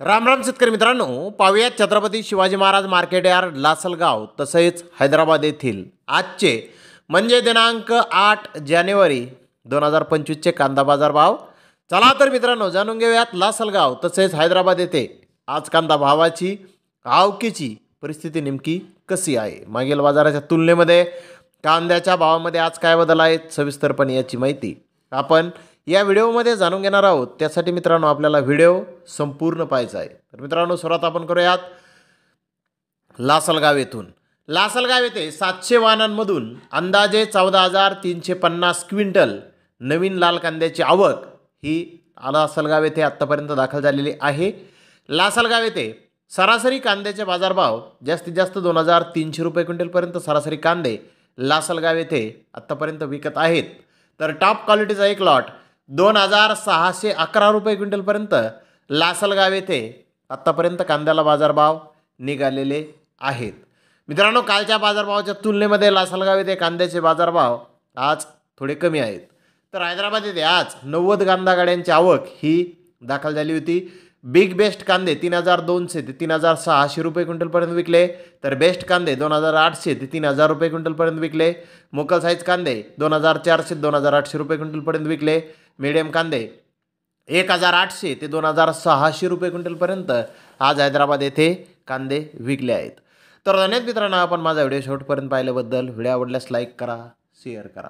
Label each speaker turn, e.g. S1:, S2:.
S1: राम राम शेतकरी मित्रांनो, पाहुयात छत्रपती शिवाजी महाराज मार्केट यार्ड लासलगाव तसेच हैदराबाद येथील आजचे म्हणजे दिनांक 8 जानेवारी 2025चे कांदा बाजार भाव। चला तर मित्रांनो जाणून घेऊयात लासलगाव तसेच हैदराबाद येथे आज कांदा भावाची आवकीची परिस्थिती नेमकी कशी आहे, मागील बाजाराच्या तुलनेमध्ये कांद्याच्या भावामध्ये आज काय बदल आहेत, सविस्तरपणे याची माहिती आपण या व्हिडिओमध्ये जाणून घेणार आहोत। त्यासाठी मित्रांनो आपल्याला व्हिडिओ संपूर्ण पाहायचा आहे। तर मित्रांनो सुरुवात आपण करूयात लासलगाव येथून। लासलगाव येथे 700 वाहनांमधून अंदाजे 14,350 क्विंटल नवीन लाल कांद्याची आवक ही लासलगाव येथे आत्तापर्यंत दाखल झालेली आहे। लासलगाव येथे सरासरी कांद्याचे बाजारभाव जास्तीत जास्त 2,300 रुपये क्विंटलपर्यंत सरासरी कांदे लासलगाव येथे आत्तापर्यंत विकत आहेत। तर टॉप क्वालिटीचा एक लॉट 2,611 रुपये क्विंटलपर्यंत लासलगाव येथे आत्तापर्यंत कांद्याला बाजारभाव निघालेले आहेत। मित्रांनो कालच्या बाजारभावाच्या तुलनेमध्ये लासलगाव येथे कांद्याचे बाजारभाव आज थोडे कमी आहेत। तर हैदराबाद येथे आज 90 कांदा गाड्यांची आवक ही दाखल झाली होती। बिग बेस्ट कांदे 3,200 ते 3,600 रुपये क्विंटलपर्यंत विकले। तर बेस्ट कांदे 2,800 ते 3,000 रुपये क्विंटलपर्यंत विकले। मोकल साईज कांदे 2,400 ते 2,800 रुपये क्विंटलपर्यंत विकले। मीडियम कांदे 1,800 ते 2,600 रुपये क्विंटलपर्यंत आज हैदराबाद येथे कांदे विकले आहेत। तर धन्यवाद मित्रांनो, आपण माझा व्हिडिओ शेवटपर्यंत पाहिल्याबद्दल। व्हिडिओ आवडल्यास लाईक करा, शेअर करा।